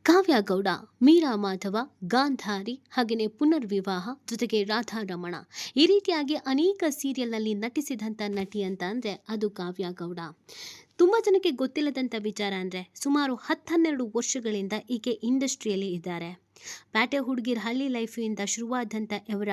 ಕಾವ್ಯ ಗೌಡ, ಮೀರಾ ಮಾಧವ, ಗಾಂಧಾರಿ ಹಾಗೆಯೇ ಪುನರ್ವಿವಾಹ ಜೊತೆಗೆ ರಾಧಾರಮಣ ಈ ರೀತಿಯಾಗಿ ಅನೇಕ ಸೀರಿಯಲ್ನಲ್ಲಿ ನಟಿಸಿದಂಥ ನಟಿ ಅಂತ ಅಂದರೆ ಅದು ಕಾವ್ಯ ಗೌಡ. ತುಂಬ ಜನಕ್ಕೆ ಗೊತ್ತಿಲ್ಲದಂಥ ವಿಚಾರ ಅಂದರೆ ಸುಮಾರು 10-12 ವರ್ಷಗಳಿಂದ ಈಕೆ ಇಂಡಸ್ಟ್ರಿಯಲ್ಲಿ ಇದ್ದಾರೆ. ಪ್ಯಾಟೆ ಹುಡುಗಿರ್ ಹಳ್ಳಿ ಲೈಫಿಂದ ಶುರುವಾದಂಥ ಇವರ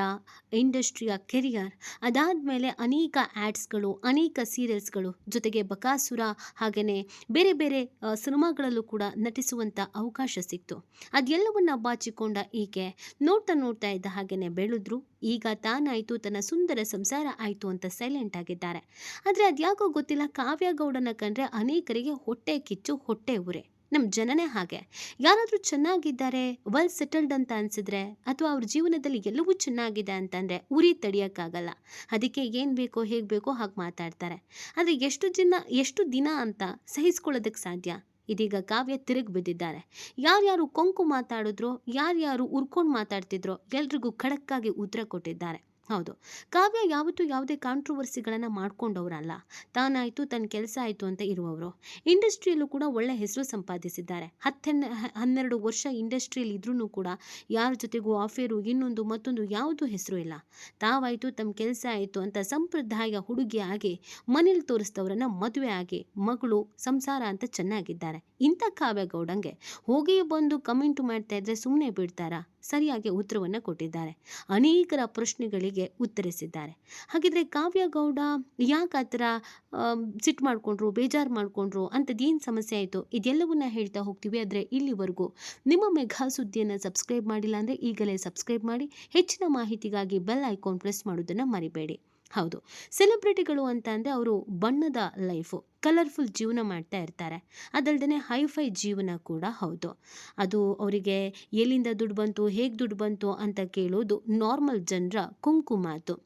ಇಂಡಸ್ಟ್ರಿಯ ಕೆರಿಯರ್ ಅದಾದಮೇಲೆ ಅನೇಕ ಆ್ಯಡ್ಸ್ಗಳು, ಅನೇಕ ಸೀರಿಯಲ್ಸ್ಗಳು, ಜೊತೆಗೆ ಬಕಾಸುರ ಹಾಗೆಯೇ ಬೇರೆ ಬೇರೆ ಸಿನಿಮಾಗಳಲ್ಲೂ ಕೂಡ ನಟಿಸುವಂಥ ಅವಕಾಶ ಸಿಕ್ತು. ಅದೆಲ್ಲವನ್ನ ಬಾಚಿಕೊಂಡ ಈಕೆ ನೋಡ್ತಾ ನೋಡ್ತಾ ಇದ್ದ ಹಾಗೆಯೇ ಬೆಳೆದ್ರು. ಈಗ ತಾನಾಯಿತು, ತನ್ನ ಸುಂದರ ಸಂಸಾರ ಆಯಿತು ಅಂತ ಸೈಲೆಂಟ್ ಆಗಿದ್ದಾರೆ. ಆದರೆ ಅದ್ಯಾಕೋ ಗೊತ್ತಿಲ್ಲ, ಕಾವ್ಯ ಗೌಡನ ಕಂಡ್ರೆ ಅನೇಕರಿಗೆ ಹೊಟ್ಟೆ ಕಿಚ್ಚು, ಹೊಟ್ಟೆ ಉರೆ. ನಮ್ಮ ಜನನೇ ಹಾಗೆ. ಯಾರಾದರೂ ಚೆನ್ನಾಗಿದ್ದಾರೆ, ವೆಲ್ ಸೆಟಲ್ಡ್ ಅಂತ ಅನಿಸಿದ್ರೆ ಅಥವಾ ಅವ್ರ ಜೀವನದಲ್ಲಿ ಎಲ್ಲವೂ ಚೆನ್ನಾಗಿದೆ ಅಂತಂದರೆ ಉರಿ ತಡೆಯೋಕ್ಕಾಗಲ್ಲ. ಅದಕ್ಕೆ ಏನು ಬೇಕೋ ಹೇಗೆ ಬೇಕೋ ಹಾಗೆ ಮಾತಾಡ್ತಾರೆ. ಆದರೆ ಎಷ್ಟು ದಿನ ಅಂತ ಸಹಿಸ್ಕೊಳ್ಳೋದಕ್ಕೆ ಸಾಧ್ಯ? ಇದೀಗ ಕಾವ್ಯ ತಿರುಗಿ ಬಿದ್ದಿದ್ದಾರೆ. ಯಾರ್ಯಾರು ಕೊಂಕು ಮಾತಾಡಿದ್ರೋ, ಯಾರ್ಯಾರು ಉರ್ಕೊಂಡು ಮಾತಾಡ್ತಿದ್ರೋ ಎಲ್ರಿಗೂ ಖಡಕ್ಕಾಗಿ ಉತ್ತರ ಕೊಟ್ಟಿದ್ದಾರೆ. ಹೌದು, ಕಾವ್ಯ ಯಾವತ್ತೂ ಯಾವುದೇ ಕಾಂಟ್ರವರ್ಸಿಗಳನ್ನು ಮಾಡ್ಕೊಂಡವ್ರಲ್ಲ. ತಾನಾಯಿತು, ತನ್ನ ಕೆಲಸ ಆಯಿತು ಅಂತ ಇರುವವರು. ಇಂಡಸ್ಟ್ರಿಯಲ್ಲೂ ಕೂಡ ಒಳ್ಳೆ ಹೆಸರು ಸಂಪಾದಿಸಿದ್ದಾರೆ. 12 ವರ್ಷ ಇಂಡಸ್ಟ್ರಿಯಲ್ಲಿ ಇದ್ರೂ ಕೂಡ ಯಾರ ಜೊತೆಗೂ ಅಫೇರು, ಇನ್ನೊಂದು ಮತ್ತೊಂದು ಯಾವುದೂ ಹೆಸರು ಇಲ್ಲ. ತಾವಾಯಿತು, ತಮ್ಮ ಕೆಲಸ ಆಯಿತು ಅಂತ ಸಂಪ್ರದಾಯ ಹುಡುಗಿಯಾಗಿ ಮನೇಲಿ ತೋರಿಸಿದವರನ್ನ ಮದುವೆ ಆಗಿ ಮಗಳು ಸಂಸಾರ ಅಂತ ಚೆನ್ನಾಗಿದ್ದಾರೆ. ಇಂಥ ಕಾವ್ಯ ಗೌಡಂಗೆ ಹೋಗಿ ಬಂದು ಕಮೆಂಟ್ ಮಾಡ್ತಾ ಇದ್ರೆ ಸುಮ್ಮನೆ ಬಿಡ್ತಾರಾ? ಸರಿಯಾಗಿ ಉತ್ತರವನ್ನು ಕೊಟ್ಟಿದ್ದಾರೆ. ಅನೇಕರ ಪ್ರಶ್ನೆಗಳಿಗೆ ಉತ್ತರಿಸಿದ್ದಾರೆ. ಹಾಗಿದ್ರೆ ಕಾವ್ಯ ಗೌಡ ಯಾಕೆ ಆ ಥರ ಸಿಟ್ಟು ಮಾಡಿಕೊಂಡ್ರು, ಬೇಜಾರು ಮಾಡಿಕೊಂಡ್ರು, ಅಂಥದ್ದೇನು ಸಮಸ್ಯೆ ಆಯಿತು? ಇದೆಲ್ಲವನ್ನ ಹೇಳ್ತಾ ಹೋಗ್ತೀವಿ. ಆದರೆ ಇಲ್ಲಿವರೆಗೂ ನಿಮ್ಮ ಮೆಘಾ ಸುದ್ದಿಯನ್ನು ಸಬ್ಸ್ಕ್ರೈಬ್ ಮಾಡಿಲ್ಲ ಅಂದರೆ ಈಗಲೇ ಸಬ್ಸ್ಕ್ರೈಬ್ ಮಾಡಿ. ಹೆಚ್ಚಿನ ಮಾಹಿತಿಗಾಗಿ ಬೆಲ್ ಐಕಾನ್ ಪ್ರೆಸ್ ಮಾಡೋದನ್ನು ಮರಿಬೇಡಿ. ಹೌದು, ಸೆಲೆಬ್ರಿಟಿಗಳು ಅಂತ ಅಂದರೆ ಅವರು ಬಣ್ಣದ ಲೈಫು, ಕಲರ್ಫುಲ್ ಜೀವನ ಮಾಡ್ತಾ ಇರ್ತಾರೆ. ಅದಲ್ಲದೆ ಹೈಫೈ ಜೀವನ ಕೂಡ ಹೌದು. ಅದು ಅವರಿಗೆ ಎಲ್ಲಿಂದ ದುಡ್ಡು ಬಂತು, ಹೇಗೆ ದುಡ್ಡು ಬಂತು ಅಂತ ಕೇಳೋದು ನಾರ್ಮಲ್ ಜನರ ಕುಂಕು ಮಾತು.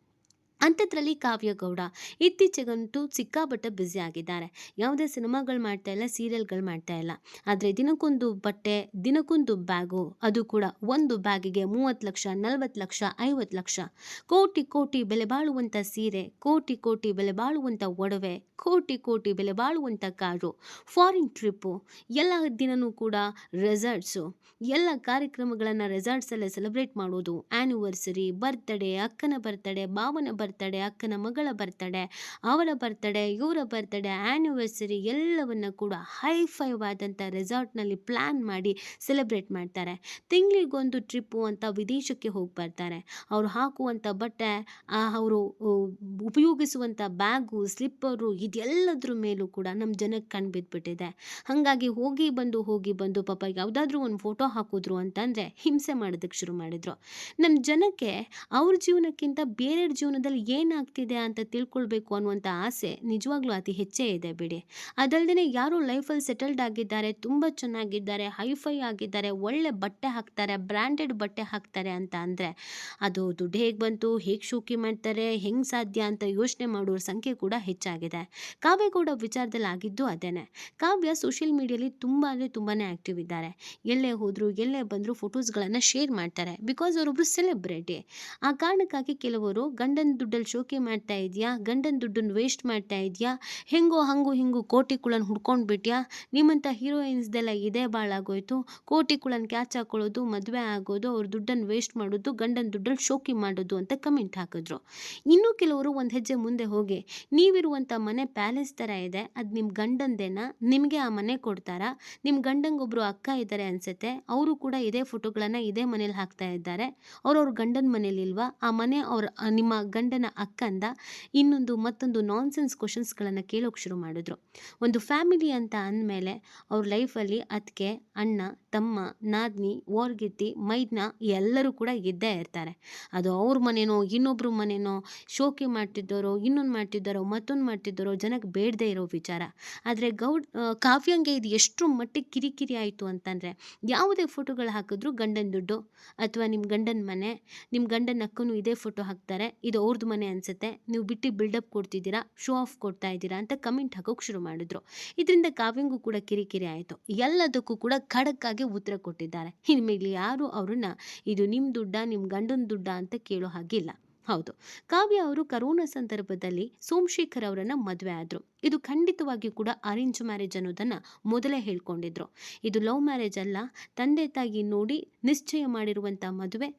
ಅಂಥದ್ರಲ್ಲಿ ಕಾವ್ಯ ಗೌಡ ಇತ್ತೀಚೆಗಂತೂ ಸಿಕ್ಕಾಪಟ್ಟೆ ಬ್ಯುಸಿ ಆಗಿದ್ದಾರೆ. ಯಾವುದೇ ಸಿನಿಮಾಗಳು ಮಾಡ್ತಾ ಇಲ್ಲ, ಸೀರಿಯಲ್ಗಳು ಮಾಡ್ತಾ ಇಲ್ಲ. ಆದರೆ ದಿನಕ್ಕೊಂದು ಬಟ್ಟೆ, ದಿನಕ್ಕೊಂದು ಬ್ಯಾಗು, ಅದು ಕೂಡ ಒಂದು ಬ್ಯಾಗಿಗೆ 30 ಲಕ್ಷ, 40 ಲಕ್ಷ, 50 ಲಕ್ಷ, ಕೋಟಿ ಕೋಟಿ ಬೆಲೆ ಬಾಳುವಂಥ ಸೀರೆ, ಕೋಟಿ ಕೋಟಿ ಬೆಲೆ ಬಾಳುವಂಥ ಒಡವೆ, ಕೋಟಿ ಕೋಟಿ ಬೆಲೆ ಬಾಳುವಂಥ ಕಾರು, ಫಾರಿನ್ ಟ್ರಿಪ್ಪು, ಎಲ್ಲ ದಿನವೂ ಕೂಡ ರೆಸಾರ್ಟ್ಸು, ಎಲ್ಲ ಕಾರ್ಯಕ್ರಮಗಳನ್ನು ರೆಸಾರ್ಟ್ಸಲ್ಲೇ ಸೆಲೆಬ್ರೇಟ್ ಮಾಡೋದು. ಆ್ಯನಿವರ್ಸರಿ, ಬರ್ತಡೇ, ಅಕ್ಕನ ಬರ್ತಡೇ, ಭಾವನ ಬರ್ತಡೇ, ಅಕ್ಕನ ಮಗಳ ಬರ್ತಡೇ, ಅವಳ ಬರ್ತಡೇ, ಇವರ ಬರ್ತಡೇ, ಆ್ಯನಿವರ್ಸರಿ ಎಲ್ಲವನ್ನ ಕೂಡ ಹೈಫೈವ್ ಆದಂಥ ರೆಸಾರ್ಟ್ನಲ್ಲಿ ಪ್ಲ್ಯಾನ್ ಮಾಡಿ ಸೆಲೆಬ್ರೇಟ್ ಮಾಡ್ತಾರೆ. ತಿಂಗಳಿಗೊಂದು ಟ್ರಿಪ್ಪು ಅಂತ ವಿದೇಶಕ್ಕೆ ಹೋಗಿ ಬರ್ತಾರೆ. ಅವರು ಹಾಕುವಂಥ ಬಟ್ಟೆ, ಅವರು ಉಪಯೋಗಿಸುವಂಥ ಬ್ಯಾಗು, ಸ್ಲಿಪ್ಪರು, ಇದೆಲ್ಲದ್ರ ಮೇಲೂ ಕೂಡ ನಮ್ಮ ಜನಕ್ಕೆ ಕಣ್ಣು ಬಿದ್ದುಬಿಟ್ಟಿದೆ. ಹಾಗಾಗಿ ಹೋಗಿ ಬಂದು ಪಾಪ ಯಾವುದಾದ್ರೂ ಒಂದು ಫೋಟೋ ಹಾಕಿದ್ರು ಅಂತಂದರೆ ಹಿಂಸೆ ಮಾಡೋದಕ್ಕೆ ಶುರು ಮಾಡಿದ್ರು. ನಮ್ಮ ಜನಕ್ಕೆ ಅವ್ರ ಜೀವನಕ್ಕಿಂತ ಬೇರೆಯವ್ರ ಜೀವನದಲ್ಲಿ ಏನಾಗ್ತಿದೆ ಅಂತ ತಿಳ್ಕೊಳ್ಬೇಕು ಅನ್ನುವಂಥ ಆಸೆ ನಿಜವಾಗ್ಲೂ ಅತಿ ಹೆಚ್ಚೇ ಇದೆ ಬಿಡಿ. ಅದಲ್ಲದೆ ಯಾರು ಲೈಫಲ್ಲಿ ಸೆಟಲ್ಡ್ ಆಗಿದ್ದಾರೆ, ತುಂಬ ಚೆನ್ನಾಗಿದ್ದಾರೆ, ಹೈಫೈ ಆಗಿದ್ದಾರೆ, ಒಳ್ಳೆ ಬಟ್ಟೆ ಹಾಕ್ತಾರೆ, ಬ್ರ್ಯಾಂಡೆಡ್ ಬಟ್ಟೆ ಹಾಕ್ತಾರೆ ಅಂತ ಅಂದರೆ ಅದು ದುಡ್ಡು ಹೇಗೆ ಬಂತು, ಹೇಗೆ ಶೋಕಿ ಮಾಡ್ತಾರೆ, ಹೆಂಗೆ ಸಾಧ್ಯ ಅಂತ ಯೋಚನೆ ಮಾಡೋರ ಸಂಖ್ಯೆ ಕೂಡ ಹೆಚ್ಚಾಗಿದೆ. ಕಾವ್ಯ ಗೌಡ ವಿಚಾರದಲ್ಲಿ ಆಗಿದ್ದು ಅದೇನೆ. ಕಾವ್ಯ ಸೋಷಿಯಲ್ ಮೀಡಿಯಲ್ಲಿ ತುಂಬ ಅಂದರೆ ತುಂಬಾ ಆ್ಯಕ್ಟಿವ್ ಇದ್ದಾರೆ. ಎಲ್ಲೇ ಹೋದರೂ ಎಲ್ಲೇ ಬಂದರೂ ಫೋಟೋಸ್ಗಳನ್ನು ಶೇರ್ ಮಾಡ್ತಾರೆ. ಬಿಕಾಸ್ ಅವರೊಬ್ಬರು ಸೆಲೆಬ್ರಿಟಿ. ಆ ಕಾರಣಕ್ಕಾಗಿ ಕೆಲವರು ಗಂಡನ ದುಡ್ಡಲ್ಲಿ ಶೋಕಿ ಮಾಡ್ತಾ ಇದೆಯಾ, ಗಂಡನ ದುಡ್ಡನ್ನು ವೇಸ್ಟ್ ಮಾಡ್ತಾ ಇದೆಯಾ, ಹೆಂಗೋ ಹಂಗು ಹಿಂಗು ಕೋಟಿ ಕುಳನ್ ಹುಡ್ಕೊಂಡು ಬಿಟ್ಯಾ, ನಿಮ್ಮಂಥ ಹೀರೋಯಿನ್ಸ್ದೆಲ್ಲ ಇದೇ ಬಾಳಾಗೋಯ್ತು, ಕೋಟಿ ಕುಳನ್ ಕ್ಯಾಚ್ ಹಾಕೊಳ್ಳೋದು, ಮದುವೆ ಆಗೋದು, ಅವ್ರ ದುಡ್ಡನ್ನು ವೇಸ್ಟ್ ಮಾಡೋದು, ಗಂಡನ ದುಡ್ಡಲ್ಲಿ ಶೋಕಿ ಮಾಡೋದು ಅಂತ ಕಮೆಂಟ್ ಹಾಕಿದ್ರು. ಇನ್ನೂ ಕೆಲವರು ಒಂದು ಹೆಜ್ಜೆ ಮುಂದೆ ಹೋಗಿ, ನೀವಿರುವಂಥ ಮನೆ ಪ್ಯಾಲೇಸ್ ಥರ ಇದೆ, ಅದು ನಿಮ್ಮ ಗಂಡಂದೇನಾ, ನಿಮಗೆ ಆ ಮನೆ ಕೊಡ್ತಾರಾ, ನಿಮ್ಮ ಗಂಡಂಗೊಬ್ಬರು ಅಕ್ಕ ಇದ್ದಾರೆ ಅನಿಸುತ್ತೆ, ಅವರು ಕೂಡ ಇದೇ ಫೋಟೋಗಳನ್ನು ಇದೇ ಮನೇಲಿ ಹಾಕ್ತಾ ಇದ್ದಾರೆ, ಅವ್ರವ್ರ ಗಂಡನ ಮನೇಲಿ ಇಲ್ವಾ, ಆ ಮನೆ ನಿಮ್ಮ ಗಂಡನ ಅಕ್ಕಂದ, ಇನ್ನೊಂದು ಮತ್ತೊಂದು ನಾನ್ಸೆನ್ಸ್ ಕ್ವಶನ್ಸ್ಗಳನ್ನು ಕೇಳೋಕೆ ಶುರು ಮಾಡಿದ್ರು. ಒಂದು ಫ್ಯಾಮಿಲಿ ಅಂತ ಅಂದಮೇಲೆ ಅವ್ರ ಲೈಫಲ್ಲಿ ಅತ್ತಿಗೆ, ಅಣ್ಣ, ತಮ್ಮ, ನಾದ್ನಿ, ಓರ್ಗಿತ್ತಿ, ಮೈದ್ನ ಎಲ್ಲರೂ ಕೂಡ ಇದ್ದೇ ಇರ್ತಾರೆ. ಅದು ಅವ್ರ ಮನೆನೋ ಇನ್ನೊಬ್ರು ಮನೆನೋ, ಶೋಕಿ ಮಾಡ್ತಿದ್ದಾರೋ, ಇನ್ನೊಂದು ಮಾಡ್ತಿದ್ದಾರೋ, ಮತ್ತೊಂದು ಮಾಡ್ತಿದ್ದಾರೋ ಜನಕ್ಕೆ ಬೇಡದೇ ಇರೋ ವಿಚಾರ. ಆದರೆ ಕಾವ್ಯಂಗೆ ಇದು ಎಷ್ಟು ಮಟ್ಟಿಗೆ ಕಿರಿಕಿರಿ ಆಯಿತು ಅಂತಂದರೆ, ಯಾವುದೇ ಫೋಟೋಗಳು ಹಾಕಿದ್ರು ಗಂಡನ ದುಡ್ಡು ಅಥವಾ ನಿಮ್ಮ ಗಂಡನ ಮನೆ, ನಿಮ್ಮ ಗಂಡನ ಅಕ್ಕನೂ ಇದೇ ಫೋಟೋ ಹಾಕ್ತಾರೆ, ಇದು ಅವ್ರದ್ದು ಮನೆ ಅನಿಸುತ್ತೆ, ನೀವು ಬಿಟ್ಟು ಬಿಲ್ಡಪ್ ಕೊಡ್ತಿದ್ದೀರಾ, ಶೋ ಆಫ್ ಕೊಡ್ತಾ ಇದ್ದೀರಾ ಅಂತ ಕಮೆಂಟ್ ಹಾಕೋಕೆ ಶುರು ಮಾಡಿದ್ರು. ಇದರಿಂದ ಕಾವ್ಯಂಗೂ ಕೂಡ ಕಿರಿಕಿರಿ ಆಯಿತು. ಎಲ್ಲದಕ್ಕೂ ಕೂಡ ಖಡಕ್ಕಾಗಿ ಉತ್ತರ ಕೊಟ್ಟಿದ್ದಾರೆ. ಇನ್ಮೇಲೆ ಯಾರು ಅವ್ರನ್ನ ಇದು ನಿಮ್ಮ ದುಡ್ಡ, ನಿಮ್ಮ ಗಂಡನ ದುಡ್ಡ ಅಂತ ಕೇಳೋ ಹಾಗಿಲ್ಲ. ಹೌದು. ಕಾವ್ಯ ಅವರು ಕರೋನಾ ಸಂದರ್ಭದಲ್ಲಿ ಸೋಮಶೇಖರ್ ಅವರನ್ನ ಮದುವೆ ಆದ್ರು. ಇದು ಖಂಡಿತವಾಗಿಯೂ ಕೂಡ ಅರೇಂಜ್ ಮ್ಯಾರೇಜ್ ಅನ್ನೋದನ್ನ ಮೊದಲೇ ಹೇಳ್ಕೊಂಡಿದ್ರು. ಇದು ಲವ್ ಮ್ಯಾರೇಜ್ ಅಲ್ಲ. ತಂದೆ ತಾಯಿ ನೋಡಿ ನಿಶ್ಚಯ ಮಾಡಿರುವಂತ ಮದುವೆ.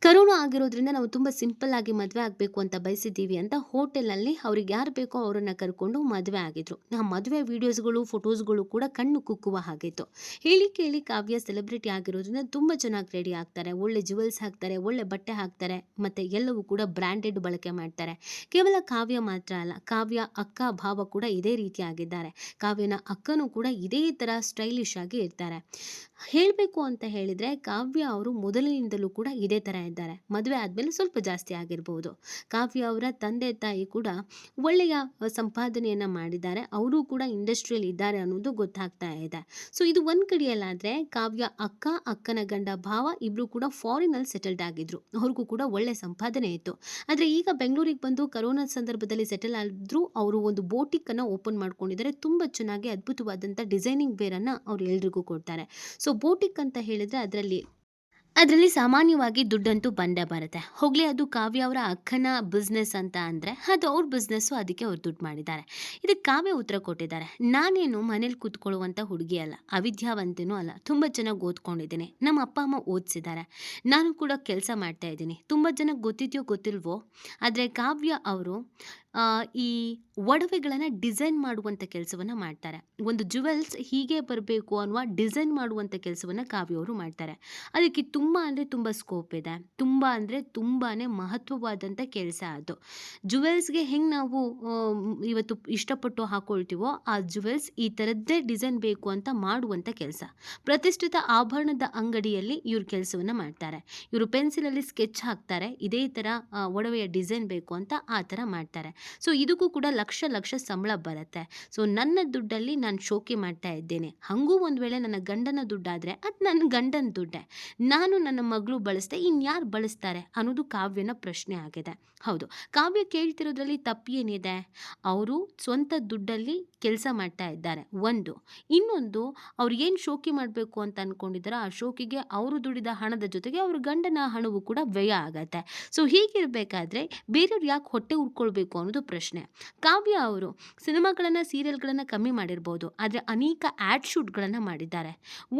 ಕರೋನಾ ಆಗಿರೋದ್ರಿಂದ ನಾವು ತುಂಬ ಸಿಂಪಲ್ ಆಗಿ ಮದುವೆ ಆಗಬೇಕು ಅಂತ ಬಯಸಿದ್ದೀವಿ ಅಂತ ಹೋಟೆಲ್ನಲ್ಲಿ ಅವ್ರಿಗೆ ಯಾರು ಬೇಕೋ ಅವರನ್ನ ಕರ್ಕೊಂಡು ಮದುವೆ ಆಗಿದ್ರು. ಆ ಮದುವೆ ವಿಡಿಯೋಸ್ಗಳು ಫೋಟೋಸ್ಗಳು ಕೂಡ ಕಣ್ಣು ಕುಕ್ಕುವ ಹಾಗಿತ್ತು. ಹೇಳಿ ಕೇಳಿ ಕಾವ್ಯ ಸೆಲೆಬ್ರಿಟಿ ಆಗಿರೋದ್ರಿಂದ ತುಂಬ ಚೆನ್ನಾಗಿ ರೆಡಿ ಆಗ್ತಾರೆ, ಒಳ್ಳೆ ಜುವೆಲ್ಸ್ ಹಾಕ್ತಾರೆ, ಒಳ್ಳೆ ಬಟ್ಟೆ ಹಾಕ್ತಾರೆ, ಮತ್ತು ಎಲ್ಲವೂ ಕೂಡ ಬ್ರ್ಯಾಂಡೆಡ್ ಬಳಕೆ ಮಾಡ್ತಾರೆ. ಕೇವಲ ಕಾವ್ಯ ಮಾತ್ರ ಅಲ್ಲ, ಕಾವ್ಯ ಅಕ್ಕ ಭಾವ ಕೂಡ ಇದೇ ರೀತಿ ಆಗಿದ್ದಾರೆ. ಕಾವ್ಯನ ಅಕ್ಕನೂ ಕೂಡ ಇದೇ ಥರ ಸ್ಟೈಲಿಶ್ ಆಗಿ ಇರ್ತಾರೆ. ಹೇಳಬೇಕು ಅಂತ ಹೇಳಿದರೆ ಕಾವ್ಯ ಅವರು ಮೊದಲಿನಿಂದಲೂ ಕೂಡ ಇದೇ ಥರ ಇದ್ದಾರೆ. ಮದುವೆ ಆದಮೇಲೆ ಸ್ವಲ್ಪ ಜಾಸ್ತಿ ಆಗಿರ್ಬೋದು. ಕಾವ್ಯ ಅವರ ತಂದೆ ತಾಯಿ ಕೂಡ ಒಳ್ಳೆಯ ಸಂಪಾದನೆಯನ್ನು ಮಾಡಿದ್ದಾರೆ. ಅವರು ಕೂಡ ಇಂಡಸ್ಟ್ರಿಯಲ್ಲಿ ಇದ್ದಾರೆ ಅನ್ನೋದು ಗೊತ್ತಾಗ್ತಾ ಇದೆ. ಸೊ ಇದು ಒಂದು ಕಡೆಯಲ್ಲಾದರೆ ಕಾವ್ಯ ಅಕ್ಕ, ಅಕ್ಕನ ಗಂಡ ಭಾವ ಇಬ್ಬರು ಕೂಡ ಫಾರಿನಲ್ಲಿ ಸೆಟಲ್ಡ್ ಆಗಿದ್ರು. ಅವ್ರಿಗೂ ಕೂಡ ಒಳ್ಳೆ ಸಂಪಾದನೆ ಇತ್ತು. ಆದರೆ ಈಗ ಬೆಂಗಳೂರಿಗೆ ಬಂದು ಕರೋನಾ ಸಂದರ್ಭದಲ್ಲಿ ಸೆಟಲ್ ಆದರೂ ಅವರು ಒಂದು ಬೋಟಿಕ್ಕನ್ನು ಓಪನ್ ಮಾಡ್ಕೊಂಡಿದ್ದಾರೆ. ತುಂಬ ಚೆನ್ನಾಗಿ ಅದ್ಭುತವಾದಂಥ ಡಿಸೈನಿಂಗ್ ವೇರನ್ನು ಅವ್ರು ಎಲ್ರಿಗೂ ಕೊಡ್ತಾರೆ. ಸೊ ಬೋಟಿಕ್ ಅಂತ ಹೇಳಿದರೆ ಅದರಲ್ಲಿ ಸಾಮಾನ್ಯವಾಗಿ ದುಡ್ಡಂತೂ ಬಂದೇ ಬರುತ್ತೆ. ಹೋಗಲಿ, ಅದು ಕಾವ್ಯ ಅವರ ಅಕ್ಕನ ಬಿಸ್ನೆಸ್ ಅಂತ ಅಂದರೆ ಅದು ಅವ್ರ ಬಿಸ್ನೆಸ್ಸು, ಅದಕ್ಕೆ ಅವ್ರು ದುಡ್ಡು ಮಾಡಿದ್ದಾರೆ. ಇದಕ್ಕೆ ಕಾವ್ಯ ಉತ್ತರ ಕೊಟ್ಟಿದ್ದಾರೆ. ನಾನೇನು ಮನೇಲಿ ಕೂತ್ಕೊಳ್ಳುವಂಥ ಹುಡುಗಿ ಅಲ್ಲ, ಅವಿದ್ಯಾವಂತನೂ ಅಲ್ಲ, ತುಂಬ ಚೆನ್ನಾಗಿ ಓದ್ಕೊಂಡಿದ್ದೀನಿ. ನಮ್ಮ ಅಪ್ಪ ಅಮ್ಮ ಓದಿಸಿದ್ದಾರೆ. ನಾನು ಕೂಡ ಕೆಲಸ ಮಾಡ್ತಾ ಇದ್ದೀನಿ. ತುಂಬ ಜನಕ್ಕೆ ಗೊತ್ತಿದೆಯೋ ಗೊತ್ತಿಲ್ವೋ, ಆದರೆ ಕಾವ್ಯ ಅವರು ಈ ಒಡವೆಗಳನ್ನು ಡಿಸೈನ್ ಮಾಡುವಂಥ ಕೆಲಸವನ್ನು ಮಾಡ್ತಾರೆ. ಒಂದು ಜುವೆಲ್ಸ್ ಹೀಗೆ ಬರಬೇಕು ಅನ್ನುವ ಡಿಸೈನ್ ಮಾಡುವಂಥ ಕೆಲಸವನ್ನು ಕಾವ್ಯ ಅವರು ಮಾಡ್ತಾರೆ. ಅದಕ್ಕೆ ತುಂಬ ಅಂದರೆ ತುಂಬ ಸ್ಕೋಪ್ ಇದೆ. ತುಂಬ ಅಂದರೆ ತುಂಬಾ ಮಹತ್ವವಾದಂಥ ಕೆಲಸ ಅದು. ಜುವೆಲ್ಸ್ಗೆ ಹೆಂಗೆ ನಾವು ಇವತ್ತು ಇಷ್ಟಪಟ್ಟು ಹಾಕೊಳ್ತೀವೋ, ಆ ಜುವೆಲ್ಸ್ ಈ ಥರದ್ದೇ ಡಿಸೈನ್ ಬೇಕು ಅಂತ ಮಾಡುವಂಥ ಕೆಲಸ. ಪ್ರತಿಷ್ಠಿತ ಆಭರಣದ ಅಂಗಡಿಯಲ್ಲಿ ಇವ್ರು ಕೆಲಸವನ್ನು ಮಾಡ್ತಾರೆ. ಇವರು ಪೆನ್ಸಿಲಲ್ಲಿ ಸ್ಕೆಚ್ ಹಾಕ್ತಾರೆ, ಇದೇ ಥರ ಒಡವೆಯ ಡಿಸೈನ್ ಬೇಕು ಅಂತ ಆ ಥರ ಮಾಡ್ತಾರೆ. ಸೊ ಇದಕ್ಕೂ ಕೂಡ ಲಕ್ಷ ಲಕ್ಷ ಸಂಬಳ ಬರುತ್ತೆ. ಸೊ ನನ್ನ ದುಡ್ಡಲ್ಲಿ ನಾನು ಶೋಕಿ ಮಾಡ್ತಾ ಇದ್ದೇನೆ. ಹಾಗೂ ಒಂದು ವೇಳೆ ನನ್ನ ಗಂಡನ ದುಡ್ಡಾದರೆ ಅದು ನನ್ನ ಗಂಡನ ದುಡ್ಡೇ. ನಾನು ನನ್ನ ಮಗಳು ಬಳಸ್ದೆ, ಇನ್ಯಾರು ಬಳಸ್ತಾರೆ ಅನ್ನೋದು ಕಾವ್ಯನ ಪ್ರಶ್ನೆ ಆಗಿದೆ. ಹೌದು, ಕಾವ್ಯ ಕೇಳ್ತಿರೋದ್ರಲ್ಲಿ ತಪ್ಪೇನಿದೆ? ಅವರು ಸ್ವಂತ ದುಡ್ಡಲ್ಲಿ ಕೆಲಸ ಮಾಡ್ತಾ ಇದ್ದಾರೆ ಒಂದು. ಇನ್ನೊಂದು, ಅವ್ರು ಏನು ಶೋಕಿ ಮಾಡಬೇಕು ಅಂತ ಅಂದ್ಕೊಂಡಿದ್ದಾರೆ, ಆ ಶೋಕಿಗೆ ಅವರು ದುಡಿದ ಹಣದ ಜೊತೆಗೆ ಅವ್ರ ಗಂಡನ ಹಣವು ಕೂಡ ವ್ಯಯ ಆಗತ್ತೆ. ಸೊ ಹೀಗಿರಬೇಕಾದ್ರೆ ಬೇರೆಯವ್ರು ಯಾಕೆ ಹೊಟ್ಟೆ ಉರ್ಕೊಳ್ಬೇಕು ಅನ್ನೋದು ಪ್ರಶ್ನೆ. ಕಾವ್ಯ ಅವರು ಸಿನಿಮಾಗಳನ್ನು ಸೀರಿಯಲ್ಗಳನ್ನು ಕಮ್ಮಿ ಮಾಡಿರ್ಬೋದು, ಆದರೆ ಅನೇಕ ಆ್ಯಡ್ ಶೂಟ್ಗಳನ್ನು ಮಾಡಿದ್ದಾರೆ.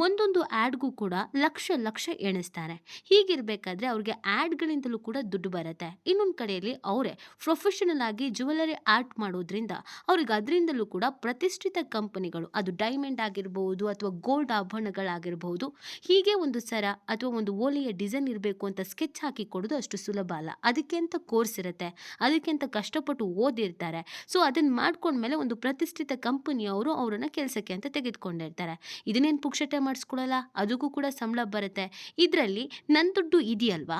ಒಂದೊಂದು ಆ್ಯಡ್ಗೂ ಕೂಡ ಲಕ್ಷ ಲಕ್ಷ ಎಣಿಸ್ತಾರೆ. ಹೀಗಿರಬೇಕಾದ್ರೆ ಅವ್ರಿಗೆ ಆ್ಯಡ್ಗಳಿಂದಲೂ ಕೂಡ ದುಡ್ಡು ಬರುತ್ತೆ. ಇನ್ನೊಂದು ಕಡೆಯಲ್ಲಿ ಅವರೇ ಪ್ರೊಫೆಷನಲ್ ಆಗಿ ಜ್ಯುವೆಲರಿ ಆರ್ಟ್ ಮಾಡೋದ್ರಿಂದ ಅವ್ರಿಗೆ ಅದರಿಂದಲೂ ಕೂಡ ಪ್ರತಿಷ್ಠಿತ ಕಂಪನಿಗಳು, ಅದು ಡೈಮಂಡ್ ಆಗಿರ್ಬೋದು ಅಥವಾ ಗೋಲ್ಡ್ ಆಭರಣಗಳಾಗಿರ್ಬೋದು, ಹೀಗೆ ಒಂದು ಸರ ಅಥವಾ ಒಂದು ಓಲೆಯ ಡಿಸೈನ್ ಇರಬೇಕು ಅಂತ ಸ್ಕೆಚ್ ಹಾಕಿ ಕೊಡೋದು ಅಷ್ಟು ಸುಲಭ ಅಲ್ಲ. ಅದಕ್ಕೆ ಅಂತ ಕೋರ್ಸ್ ಇರುತ್ತೆ, ಅದಕ್ಕೆ ಅಂತ ಕಷ್ಟಪಟ್ಟು ಓದಿರ್ತಾರೆ. ಸೊ ಅದನ್ನು ಮಾಡ್ಕೊಂಡ್ಮೇಲೆ ಒಂದು ಪ್ರತಿಷ್ಠಿತ ಕಂಪನಿಯವರು ಅವರನ್ನು ಕೆಲಸಕ್ಕೆ ಅಂತ ತೆಗೆದುಕೊಂಡಿರ್ತಾರೆ. ಇದನ್ನೇನು ಪುಕ್ಷಟೆ ಮಾಡಿಸ್ಕೊಡಲ್ಲ, ಅದಕ್ಕೂ ಕೂಡ ಸಂಬಳ ಬರುತ್ತೆ. ಇದರಲ್ಲಿ ನನ್ನ ದುಡ್ಡು ಇದೆಯಲ್ವಾ,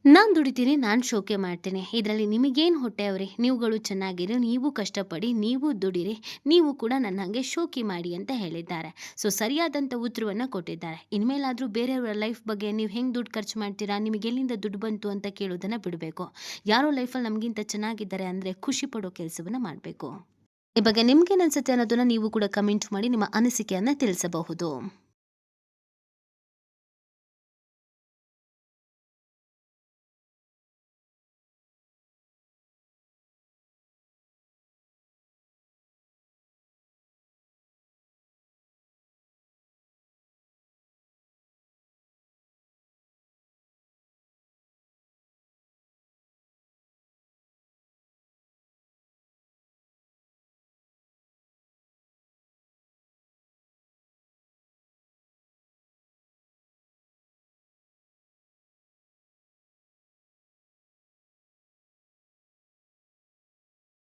ನಾನು ದುಡಿತೀನಿ, ನಾನು ಶೋಕಿ ಮಾಡ್ತೀನಿ. ಇದರಲ್ಲಿ ನಿಮಗೇನು ಹೊಟ್ಟೆ ಅವ್ರಿ? ನೀವುಗಳು ಚೆನ್ನಾಗಿರಿ, ನೀವು ಕಷ್ಟಪಡಿ, ನೀವು ದುಡಿರಿ, ನೀವು ಕೂಡ ನನ್ನ ಹಾಗೆ ಶೋಕಿ ಮಾಡಿ ಅಂತ ಹೇಳಿದ್ದಾರೆ. ಸೊ ಸರಿಯಾದಂಥ ಉತ್ತರವನ್ನು ಕೊಟ್ಟಿದ್ದಾರೆ. ಇನ್ಮೇಲಾದರೂ ಬೇರೆಯವರ ಲೈಫ್ ಬಗ್ಗೆ ನೀವು ಹೆಂಗೆ ದುಡ್ಡು ಖರ್ಚು ಮಾಡ್ತೀರಾ, ನಿಮಗೆ ಎಲ್ಲಿಂದ ದುಡ್ಡು ಬಂತು ಅಂತ ಕೇಳೋದನ್ನು ಬಿಡಬೇಕು. ಯಾರೋ ಲೈಫಲ್ಲಿ ನಮಗಿಂತ ಚೆನ್ನಾಗಿದ್ದಾರೆ ಅಂದರೆ ಖುಷಿ ಪಡೋ ಕೆಲಸವನ್ನು ಮಾಡಬೇಕು. ಈ ಬಗ್ಗೆ ನಿಮ್ಗೇನು ಅನ್ಸುತ್ತೆ ಅನ್ನೋದನ್ನು ನೀವು ಕೂಡ ಕಮೆಂಟ್ ಮಾಡಿ ನಿಮ್ಮ ಅನಿಸಿಕೆಯನ್ನು ತಿಳಿಸಬಹುದು.